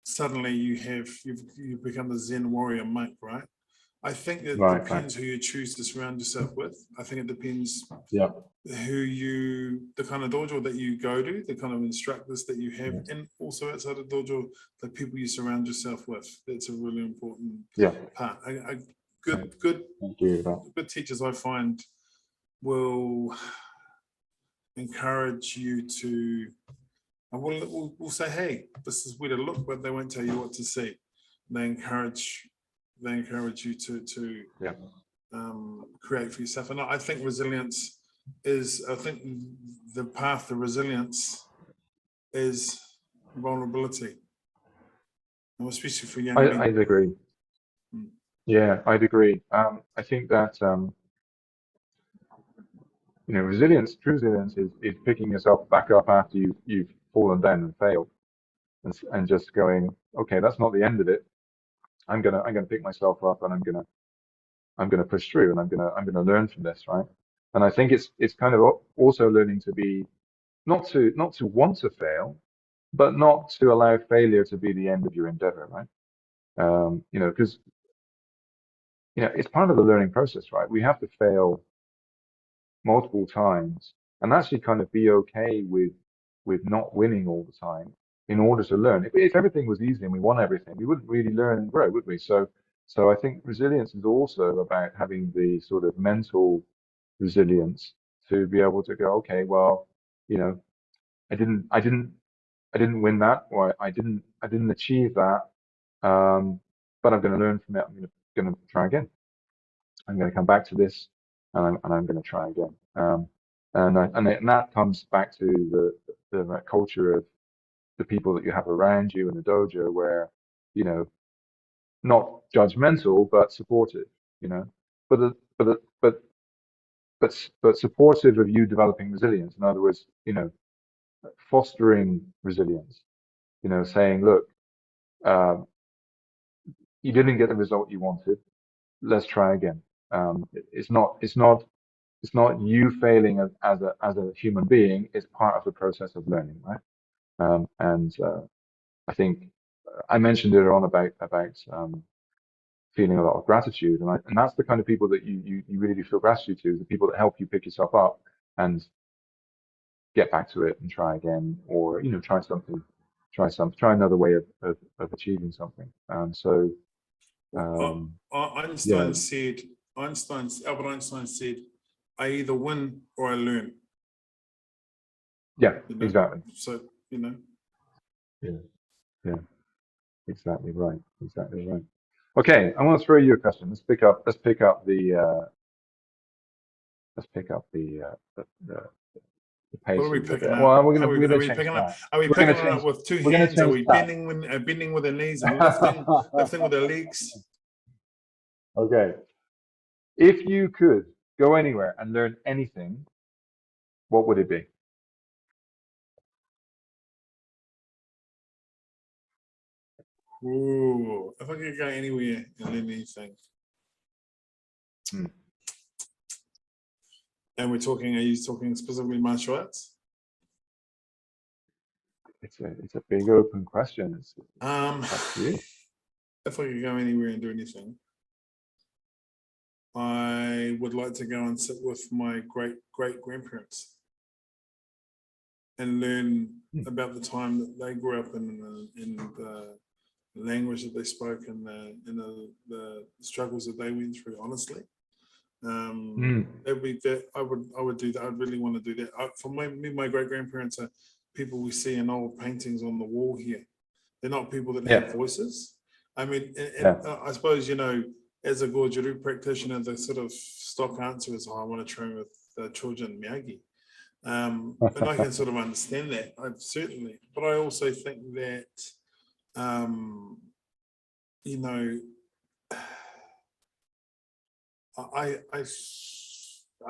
suddenly you've become the Zen warrior monk, right? I think it depends who you choose to surround yourself with. I think it depends the kind of dojo that you go to, the kind of instructors that you have, and also outside of dojo, the people you surround yourself with. That's a really important part. Good teachers, I find, will encourage you to And we'll say, hey, this is where to look, but they won't tell you what to see. They encourage you to create for yourself. And I think resilience is, I think the path to resilience is vulnerability, and especially for young men. I'd agree. Yeah, I'd agree. I think that resilience, true resilience, is picking yourself back up after you've fallen down and failed, and just going, okay, that's not the end of it. I'm gonna pick myself up, and I'm gonna push through, and I'm gonna learn from this, right? And I think it's kind of also learning to be not to want to fail, but not to allow failure to be the end of your endeavor, right? Because it's part of the learning process, right? We have to fail multiple times and actually kind of be okay with not winning all the time in order to learn. If everything was easy and we won everything, we wouldn't really learn and grow, would we? So I think resilience is also about having the sort of mental resilience to be able to go, okay, well, I didn't win that, or I didn't achieve that, but I'm going to learn from it. I'm going to try again. I'm going to come back to this, and I'm going to try again. And that comes back to the culture of the people that you have around you in the dojo, where not judgmental but supportive, but but supportive of you developing resilience. In other words, fostering resilience. Saying, look, you didn't get the result you wanted. Let's try again. It's not you failing as a human being. It's part of the process of learning, right? And I think I mentioned earlier on about feeling a lot of gratitude, and that's the kind of people that you really do feel gratitude to, the people that help you pick yourself up and get back to it and try again, or try another way of achieving something. Einstein said, Albert Einstein said, I either win or I learn. Yeah, exactly. So, Yeah, exactly right. Okay, I want to throw you a question. Let's pick up the pace. What are we picking up? Well, we're are we change picking that. up? Are we picking it up with two hands? Are we bending with our knees and lifting with our legs? Okay. If you could go anywhere and learn anything, what would it be? Ooh, if I could go anywhere and learn anything. And are you talking specifically martial arts? It's a big open question. It's up to you. If I could go anywhere and do anything, I would like to go and sit with my great grandparents and learn about the time that they grew up in the language that they spoke and the struggles that they went through. Honestly, it'd be that I would do that. I'd really want to do that. For my great grandparents are people we see in old paintings on the wall here. They're not people that have voices. I mean, I suppose as a Goju-ryu practitioner, the sort of stock answer is, I want to train with children Miyagi. And I can sort of understand that, certainly. But I also think that, I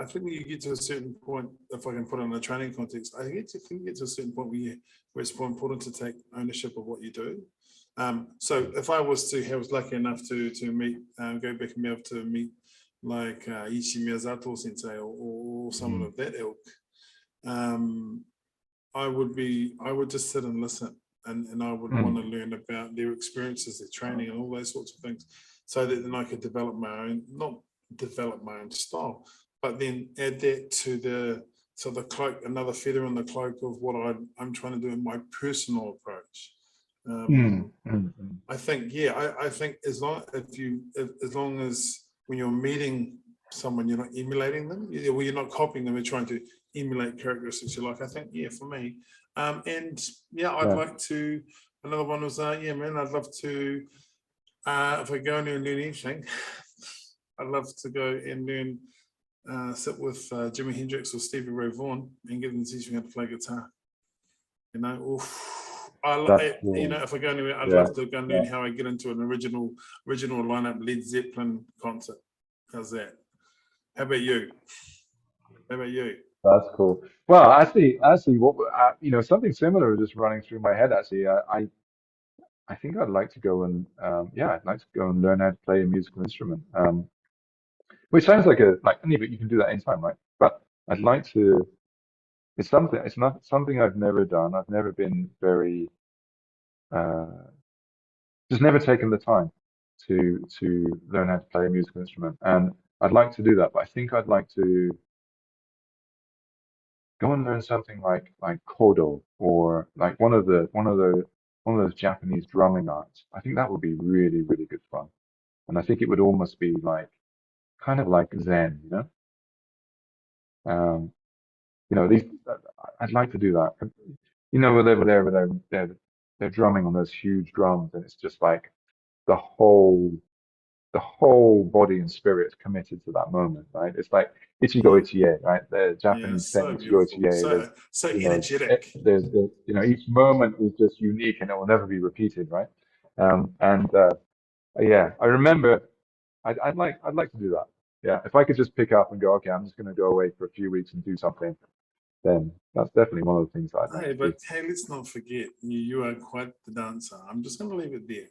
think when you get to a certain point, if I can put it in a training context, I think you get to a certain point where it's more important to take ownership of what you do. So if I was lucky enough to meet, go back and be able to meet like Asato sensei or someone of that ilk, I would just sit and listen, and I would want to learn about their experiences, their training, and all those sorts of things, so that then I could develop not develop my own style, but then add that to the cloak, another feather in the cloak of what I'm trying to do in my personal approach. I think, I think as long as when you're meeting someone, you're not emulating them. Well, you're not copying them, you're trying to emulate characteristics you like. I think, yeah, for me. And yeah, I'd like to, another one was, yeah, man, I'd love to, if I go and learn anything, I'd love to go and learn, sit with Jimi Hendrix or Stevie Ray Vaughan and get them to teach me how to play guitar. You know, you know, if I go anywhere, I'd love to go and learn how I get into an original lineup Led Zeppelin concert. How's that? How about you? How about you? That's cool. Well, actually, what you know, something similar is just running through my head. Actually, I think I'd like to go and yeah, I'd like to go and learn how to play a musical instrument. Which sounds like but you can do that anytime, right? But I'd like to. It's not something I've never done. I've never been very, uh, just never taken the time to learn how to play a musical instrument, and I'd like to do that. But I think I'd like to go and learn something like kodo or like one of those Japanese drumming arts. I think that would be really, really good fun. And I think it would almost be like kind of like Zen, you know? Um, you know, I'd like to do that. You know, where they're drumming on those huge drums, and it's just like the whole the whole body and spirit is committed to that moment, right? It's like Ichigo Ichie, right? The Yeah, Japanese saying so Ichigo beautiful, Ichie. so You know, energetic. you know, each moment is just unique and it will never be repeated, right? And yeah, I remember I'd like to do that. Yeah, if I could just pick up and go, okay, I'm just going to go away for a few weeks and do something, then that's definitely one of the things that I'd like Hey, to do. but hey, let's not forget, you are quite the dancer. I'm just going to leave it there.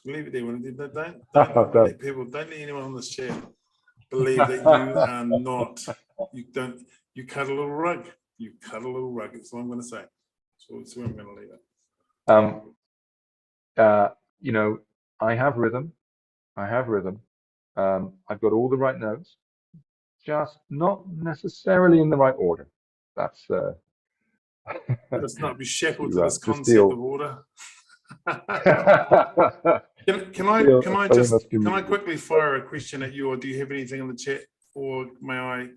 Leave it there. Don't let people, don't let anyone on this chat believe that you are not, you don't, you cut a little rug. You cut a little rug. That's all I'm going to say. So that's where I'm going to leave it. Um, you know, I have rhythm. I have rhythm. I've got all the right notes, just not necessarily in the right order. That's Let us not be shackled to to this just concept of steal order. steal Can a I famous just can I comedian. quickly fire a question at you, or do you have anything in the chat, or may I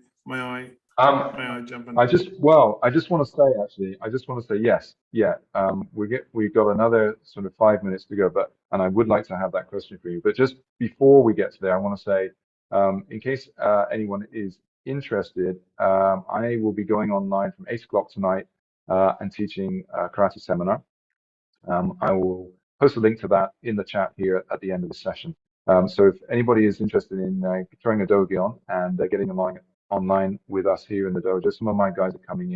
Um, may I jump in? I just want to say actually, I just want to say yes, yeah. We've got another sort of 5 minutes to go, and I would like to have that question for you. But just before we get to there, I want to say, in case anyone is interested, I will be going online from 8 o'clock tonight and teaching a karate seminar. I will post a link to that in the chat here at the end of the session. So if anybody is interested in throwing a dogi on and getting online with us here in the dojo, some of my guys are coming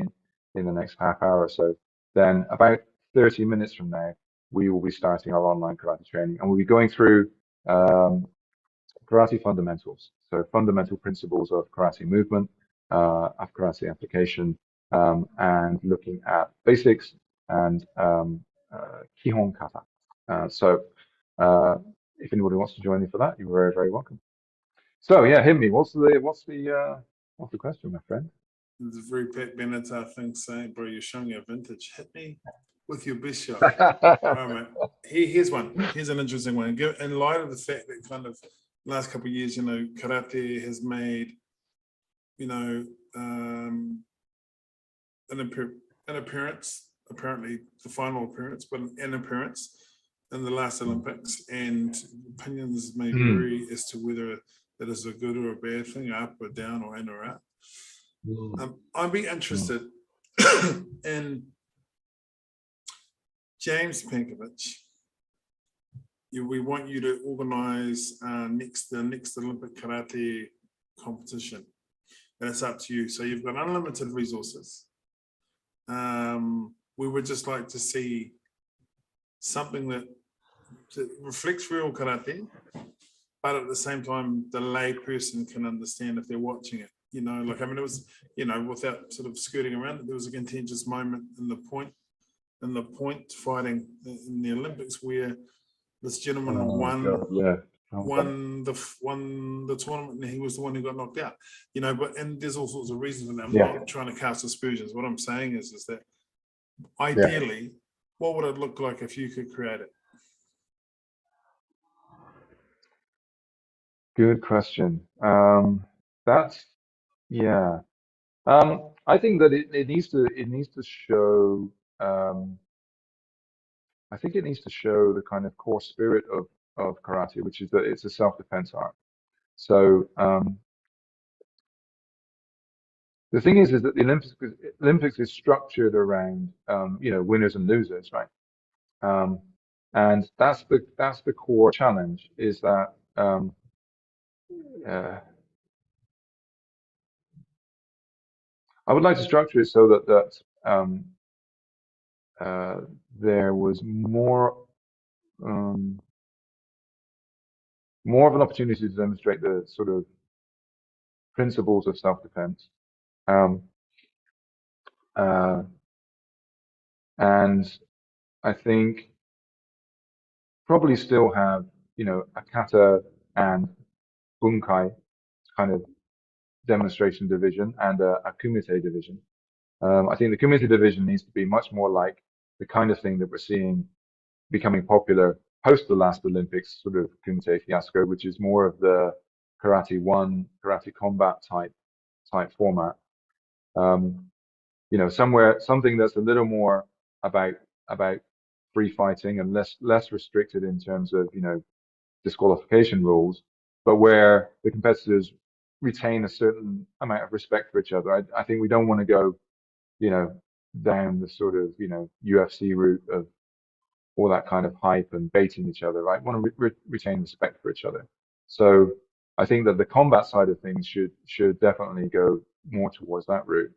in the next half hour or so. Then about 30 minutes from now, we will be starting our online karate training, and we'll be going through karate fundamentals. So fundamental principles of karate movement, of karate application, and looking at basics and kihon kata. So if anybody wants to join me for that, you're very, very welcome. So yeah, hit me. What's the question, my friend? It's a very Pat Benatar thing saying, bro, you're showing your vintage. Hit me with your best shot. All right, mate. Here's one. Here's an interesting one. In light of the fact that kind of last couple of years, you know, karate has made, you know, an appearance, apparently the final appearance, but an appearance in the last Olympics, and opinions may vary as to whether that is a good or a bad thing, up or down or in or out. I'd be interested in James Pankiewicz. We want you to organize the next Olympic karate competition, and it's up to you. So you've got unlimited resources. We would just like to see something that reflects real karate, but at the same time, the lay person can understand if they're watching it. You know, like, I mean, it was, you know, without sort of skirting around it, there was a contentious moment in the point fighting in the Olympics where this gentleman won the tournament, and he was the one who got knocked out. You know, and there's all sorts of reasons for that. I'm not trying to cast aspersions. What I'm saying is that ideally, what would it look like if you could create it? Good question. That's yeah. I think that it needs to show. I think it needs to show the kind of core spirit of karate, which is that it's a self-defense art. So the thing is that the Olympics is structured around winners and losers, right? Um, and that's the core challenge is that uh, I would like to structure it so that there was um, more of an opportunity to demonstrate the sort of principles of self-defense. Um, uh, and I think probably still have, a kata and bunkai kind of demonstration division and a kumite division. I think the kumite division needs to be much more like the kind of thing that we're seeing becoming popular post the last Olympics sort of kumite fiasco, which is more of the karate one, karate combat type format. Something that's a little more about free fighting and less restricted in terms of, disqualification rules, but where the competitors retain a certain amount of respect for each other. I think we don't want to go, down the sort of, UFC route of all that kind of hype and baiting each other, right? We want to retain respect for each other. So I think that the combat side of things should definitely go more towards that route.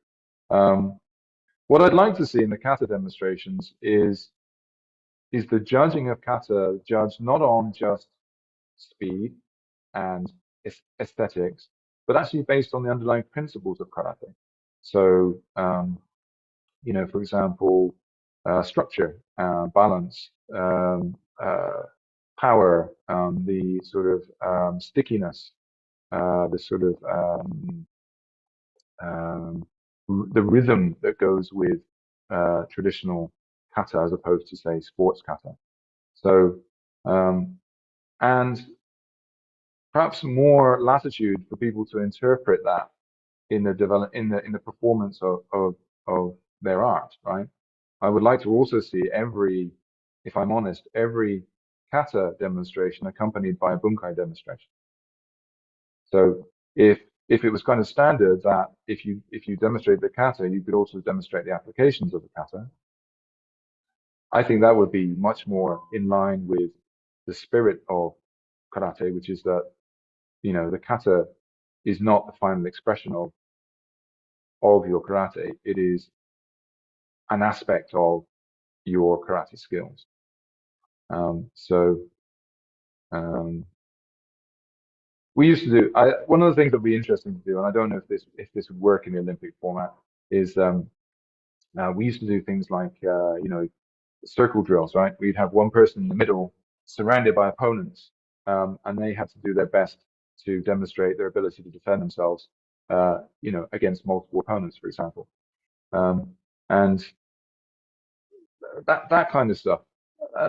What I'd like to see in the kata demonstrations is the judging of kata judged not on just speed and aesthetics, but actually based on the underlying principles of karate. So, for example, structure, balance, power, the sort of stickiness, the sort of the rhythm that goes with traditional kata as opposed to, say, sports kata. So, and perhaps more latitude for people to interpret that in the performance of their art, right? I would like to also see if I'm honest, every kata demonstration accompanied by a bunkai demonstration. So if it was kind of standard that if you demonstrate the kata, you could also demonstrate the applications of the kata, I think that would be much more in line with the spirit of karate, which is that, the kata is not the final expression of your karate. It is an aspect of your karate skills. We used to do, one of the things that would be interesting to do, and I don't know if this would work in the Olympic format, is we used to do things like, circle drills, right? We'd have one person in the middle surrounded by opponents, and they had to do their best to demonstrate their ability to defend themselves, against multiple opponents, for example. And that kind of stuff.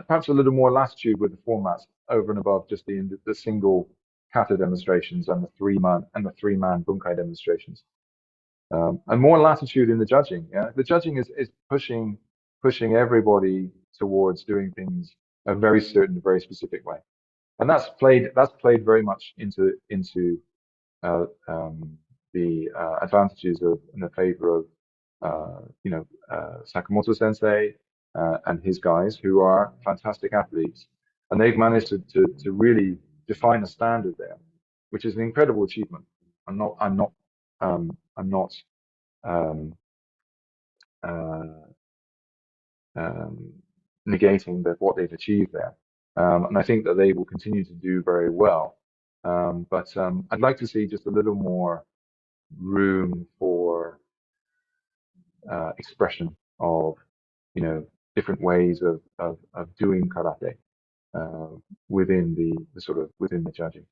Perhaps a little more latitude with the formats over and above just the single kata demonstrations and the three-man bunkai demonstrations, and more latitude in the judging. Yeah, the judging is pushing everybody towards doing things a very certain, very specific way, and that's played very much into the advantages of in the favor of Sakamoto sensei and his guys, who are fantastic athletes, and they've managed to really define a standard there, which is an incredible achievement. I'm not um, negating what they've achieved there, and I think that they will continue to do very well. But I'd like to see just a little more room for expression of different ways of doing karate within within the judging.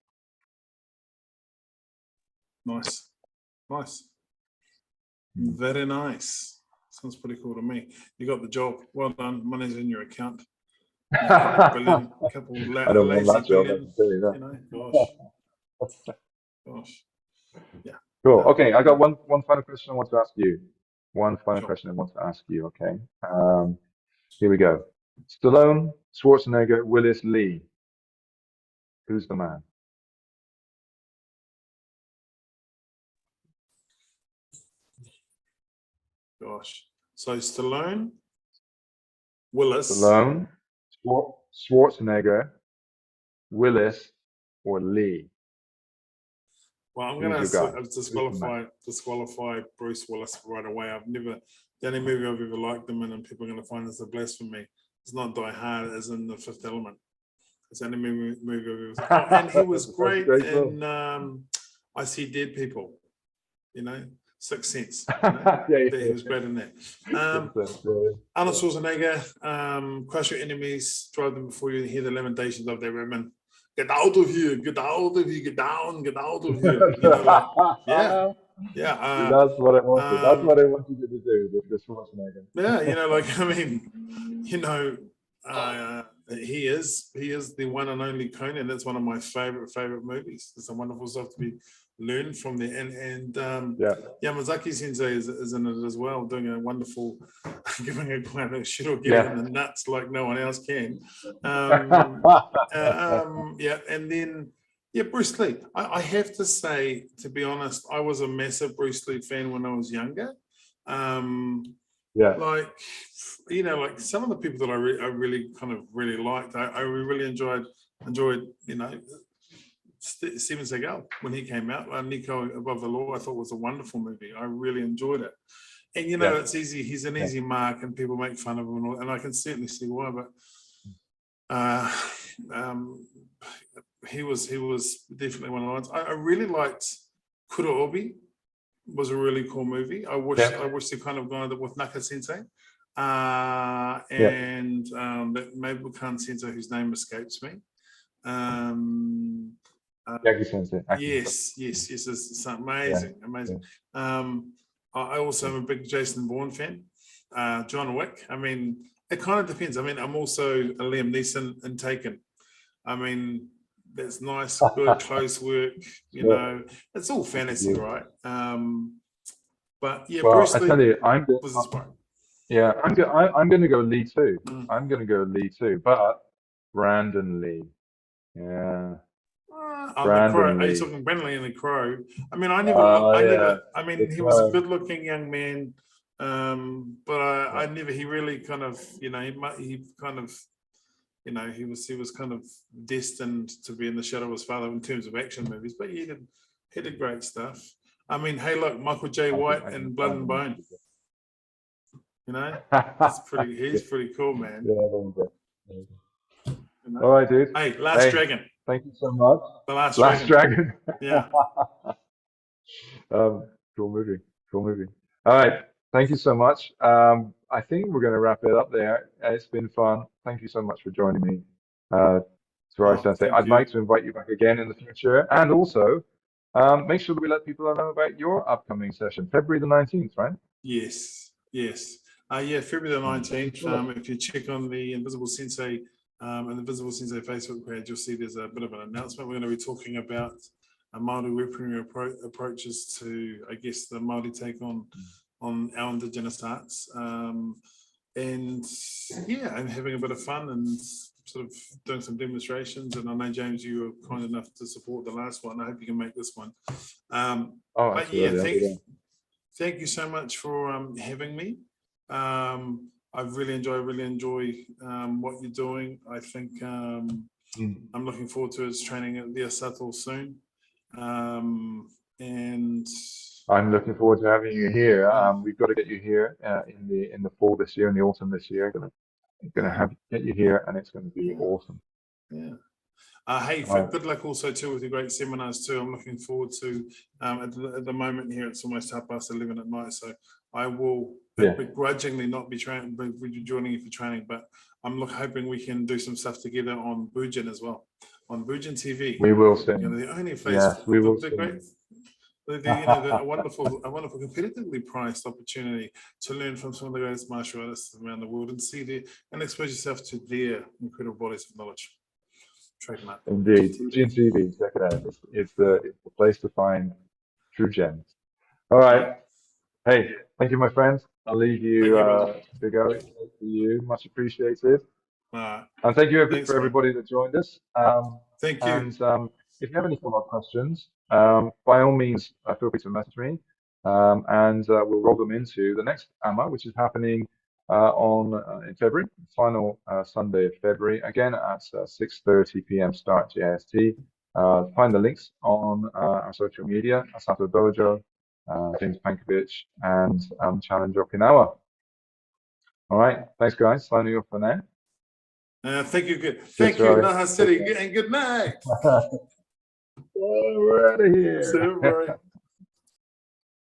Nice. Very nice. Sounds pretty cool to me. You got the job. Well done. Money's in your account. Couple I don't want that job. I can tell you that. Gosh. Yeah. Cool. Okay, I got one final question I want to ask you. One final Sure. question I want to ask you. Okay. Here we go. Stallone, Schwarzenegger, Willis, Lee. Who's the man? Gosh. So Stallone, Willis. Stallone, Schwarzenegger, Willis, or Lee? Well, I'm Who's going your guy? to Who's the man? disqualify Bruce Willis right away. The only movie I've ever liked him in, and people are going to find this a blasphemy. It's not Die Hard, as in The Fifth Element. It's the only movie I've ever. Oh, and he was great in I See Dead People. You know, Sixth Sense. You know? He was great in that. Arnold Schwarzenegger, crush your enemies, drive them before you hear the lamentations of their women. Get out of here, get out of here, get down, get out of here. You know, like, yeah. That's what I wanted. That's what I wanted you to do, the Schwarzenegger. Yeah, you know, like, I mean, you know, he is the one and only Conan. That's one of my favorite movies. There's some wonderful stuff to be learned from there. And Yamazaki Sensei is in it as well, doing a wonderful, giving a kind of shit or getting in the nuts like no one else can. And then Bruce Lee. I have to say, to be honest, I was a massive Bruce Lee fan when I was younger. Like, you know, like some of the people that I really kind of really liked, I really enjoyed, you know, Steven Seagal when he came out. Nico Above the Law, I thought was a wonderful movie. I really enjoyed it. And, you know, it's easy. He's an easy mark and people make fun of him. And I can certainly see why, but he was definitely one of the ones. I really liked Kurobi. Was a really cool movie. I wish they kind of gone with Naka Sensei and that Mabukan Sensei, whose name escapes me. Yagi Sensei. Yes, it's amazing. I also am a big Jason Bourne fan. John Wick. I mean, it kind of depends. I mean, I'm also a Liam Neeson in Taken. I mean, that's nice, good, close work. You know, it's all fantasy, right? But yeah, well, Bruce I Lee tell you, I'm going to go Lee too. I'm going to go Lee too, but Brandon Lee. Yeah. The Crow. Are you talking Brandon Lee in The Crow? I mean, I mean, he was a good-looking young man, but I never. He really kind of, you know, he kind of. You know, he was kind of destined to be in the shadow of his father in terms of action movies, but he did great stuff. I mean, hey, look, Michael J. White and Blood and Bone. You know, he's pretty cool, man. Yeah, there you go. You know? All right, dude. Hey, Last Dragon. Thank you so much. The Last Dragon. Yeah. Cool movie. All right. Thank you so much. I think we're going to wrap it up there. It's been fun. Thank you so much for joining me, Tuari Sensei. I'd like to invite you back again in the future, and also make sure that we let people know about your upcoming session, February the 19th, right? Yes. February the 19th. If you check on the Invisible Sensei and the Invisible Sensei Facebook page, you'll see there's a bit of an announcement. We're going to be talking about Māori weaponry approaches to, I guess, the Māori take on our Indigenous arts, and having a bit of fun and sort of doing some demonstrations. And I know, James, you were kind enough to support the last one. I hope you can make this one. Thank you so much for having me. I really enjoy what you're doing. I think I'm looking forward to his training at the Asato soon. And I'm looking forward to having you here. We've got to get you here in the fall this year, in the autumn this year. Gonna get you here, and it's going to be awesome. Yeah. Hey, good luck also too with your great seminars too. I'm looking forward to. At the moment here, it's almost 11:30 at night, so I will begrudgingly not be joining you for training, but I'm hoping we can do some stuff together on Bujin as well, on Bujin TV. We will see. You know, the only place. Yes, we will see. A wonderful competitively priced opportunity to learn from some of the greatest martial artists around the world and expose yourself to their incredible bodies of knowledge. Trademark. Indeed, Bujin TV, check it out. It's the place to find true gems. All right. Hey, thank you, my friend. I'll leave you Thank you, brother. to go. Thank you. Much appreciated. Uh, And thank you Thanks, for bro. everybody that joined us. Thank you. And if you have any follow-up questions, by all means, feel free to message me. And we'll roll them into the next AMA, which is happening in February, final Sunday of February, again at 6:30 p.m. start JST. Find the links on our social media, Asato Dojo, James Pankiewicz, and Challenge Okinawa. All right, thanks, guys. Signing off for now. Thank you. Good. Cheers, Thank you, Tuari. Naha City, and good night. We're out of here. Super.